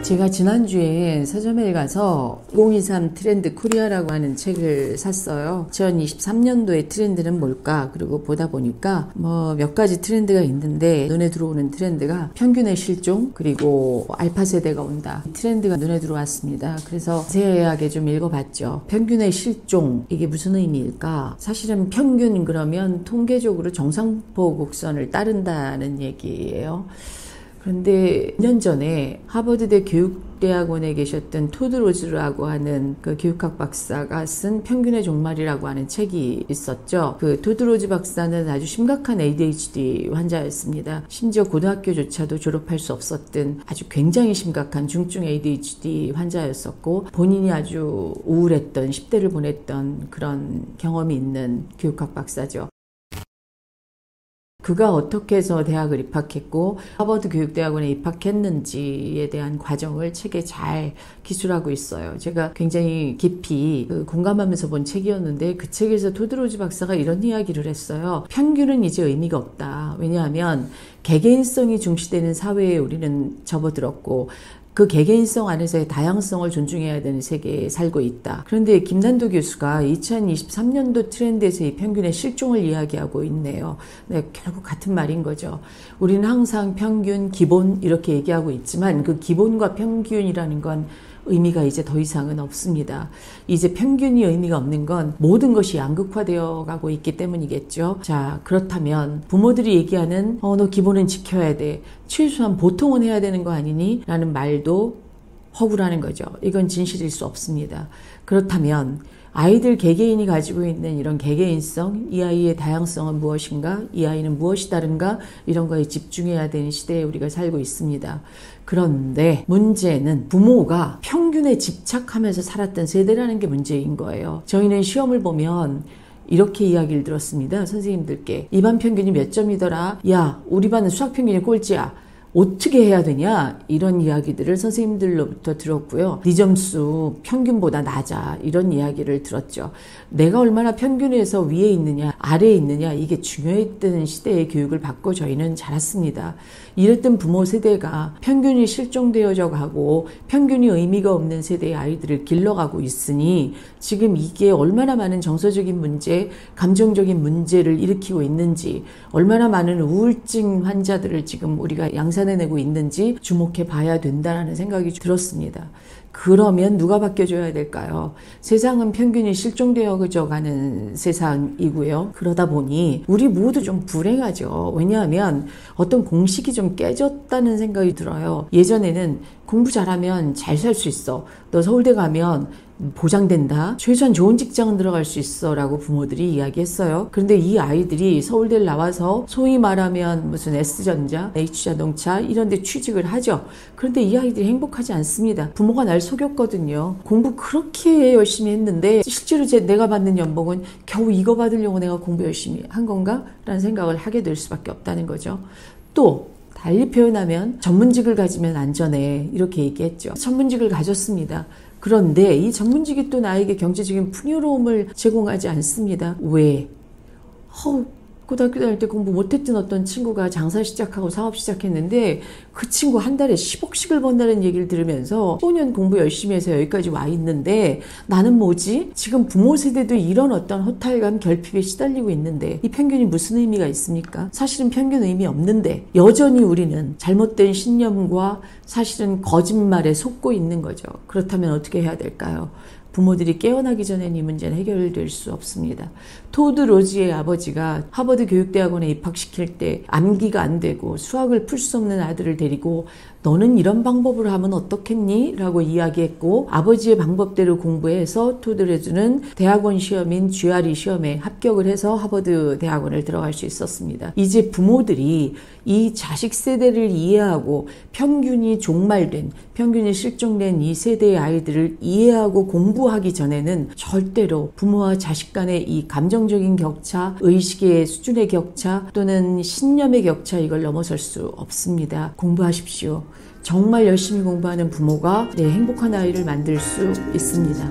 제가 지난주에 서점에 가서 2023 트렌드 코리아라고 하는 책을 샀어요. 2023년도의 트렌드는 뭘까? 그리고 보다 보니까 몇 가지 트렌드가 있는데 눈에 들어오는 트렌드가 평균의 실종, 그리고 알파 세대가 온다. 이 트렌드가 눈에 들어왔습니다. 그래서 자세하게 좀 읽어봤죠. 평균의 실종, 이게 무슨 의미일까? 사실은 평균 그러면 통계적으로 정상보 곡선을 따른다는 얘기예요. 그런데 2년 전에 하버드대 교육대학원에 계셨던 토드 로즈라고 하는 그 교육학 박사가 쓴 평균의 종말이라고 하는 책이 있었죠. 그 토드 로즈 박사는 아주 심각한 ADHD 환자였습니다. 심지어 고등학교조차도 졸업할 수 없었던 아주 굉장히 심각한 중증 ADHD 환자였었고, 본인이 아주 우울했던 10대를 보냈던 그런 경험이 있는 교육학 박사죠. 그가 어떻게 해서 대학을 입학했고 하버드 교육대학원에 입학했는지에 대한 과정을 책에 잘 기술하고 있어요. 제가 굉장히 깊이 공감하면서 본 책이었는데, 그 책에서 토드 로즈 박사가 이런 이야기를 했어요. 평균은 이제 의미가 없다. 왜냐하면 개개인성이 중시되는 사회에 우리는 접어들었고, 그 개개인성 안에서의 다양성을 존중해야 되는 세계에 살고 있다. 그런데 김난도 교수가 2023년도 트렌드에서 이 평균의 실종을 이야기하고 있네요. 네, 결국 같은 말인 거죠. 우리는 항상 평균, 기본 이렇게 얘기하고 있지만 그 기본과 평균이라는 건 의미가 이제 더 이상은 없습니다. 이제 평균이 의미가 없는 건 모든 것이 양극화되어 가고 있기 때문이겠죠. 자, 그렇다면 부모들이 얘기하는 너 기본은 지켜야 돼, 최소한 보통은 해야 되는 거 아니니? 라는 말도 허구라는 거죠. 이건 진실일 수 없습니다. 그렇다면 아이들 개개인이 가지고 있는 이런 개개인성, 이 아이의 다양성은 무엇인가? 이 아이는 무엇이 다른가? 이런 거에 집중해야 되는 시대에 우리가 살고 있습니다. 그런데 문제는 부모가 평균에 집착하면서 살았던 세대라는 게 문제인 거예요. 저희는 시험을 보면 이렇게 이야기를 들었습니다. 선생님들께. 이 반 평균이 몇 점이더라? 야, 우리 반은 수학 평균이 꼴찌야. 어떻게 해야 되냐? 이런 이야기들을 선생님들로부터 들었고요. 네 점수 평균보다 낮아. 이런 이야기를 들었죠. 내가 얼마나 평균에서 위에 있느냐, 아래에 있느냐, 이게 중요했던 시대의 교육을 받고 저희는 자랐습니다. 이랬던 부모 세대가 평균이 실종되어져 가고 평균이 의미가 없는 세대의 아이들을 길러가고 있으니 지금 이게 얼마나 많은 정서적인 문제, 감정적인 문제를 일으키고 있는지, 얼마나 많은 우울증 환자들을 지금 우리가 양산해내고 있는지 주목해 봐야 된다는 생각이 들었습니다. 그러면 누가 바뀌어줘야 될까요? 세상은 평균이 실종되어져 가는 세상이고요. 그러다 보니 우리 모두 좀 불행하죠. 왜냐하면 어떤 공식이 좀 깨졌다는 생각이 들어요. 예전에는 공부 잘하면 잘 살 수 있어. 너 서울대 가면 보장된다. 최소한 좋은 직장은 들어갈 수 있어 라고 부모들이 이야기했어요. 그런데 이 아이들이 서울대를 나와서 소위 말하면 무슨 S전자, H자동차 이런 데 취직을 하죠. 그런데 이 아이들이 행복하지 않습니다. 부모가 날 속였거든요. 공부 그렇게 열심히 했는데 실제로 내가 받는 연봉은 겨우 이거 받으려고 내가 공부 열심히 한 건가? 라는 생각을 하게 될 수밖에 없다는 거죠. 또 달리 표현하면 전문직을 가지면 안전해, 이렇게 얘기했죠. 전문직을 가졌습니다. 그런데 이 전문직이 또 나에게 경제적인 풍요로움을 제공하지 않습니다. 왜? 고등학교 다닐 때 공부 못했던 어떤 친구가 장사 시작하고 사업 시작했는데 그 친구 한 달에 10억씩을 번다는 얘기를 들으면서 5년 공부 열심히 해서 여기까지 와 있는데 나는 뭐지? 지금 부모 세대도 이런 어떤 허탈감, 결핍에 시달리고 있는데 이 평균이 무슨 의미가 있습니까? 사실은 평균 의미 없는데 여전히 우리는 잘못된 신념과 사실은 거짓말에 속고 있는 거죠. 그렇다면 어떻게 해야 될까요? 부모들이 깨어나기 전엔 이 문제는 해결될 수 없습니다. 토드 로즈의 아버지가 하버드 교육대학원에 입학시킬 때 암기가 안 되고 수학을 풀 수 없는 아들을 데리고 너는 이런 방법으로 하면 어떻겠니? 라고 이야기했고, 아버지의 방법대로 공부해서 토드 로즈는 대학원 시험인 GRE 시험에 합격을 해서 하버드 대학원을 들어갈 수 있었습니다. 이제 부모들이 이 자식 세대를 이해하고 평균이 종말된, 평균이 실종된 이 세대의 아이들을 이해하고 공부하기 전에는 절대로 부모와 자식 간의 이 감정적인 격차, 의식의 수준의 격차 또는 신념의 격차, 이걸 넘어설 수 없습니다. 공부하십시오. 정말 열심히 공부하는 부모가 내 행복한 아이를 만들 수 있습니다.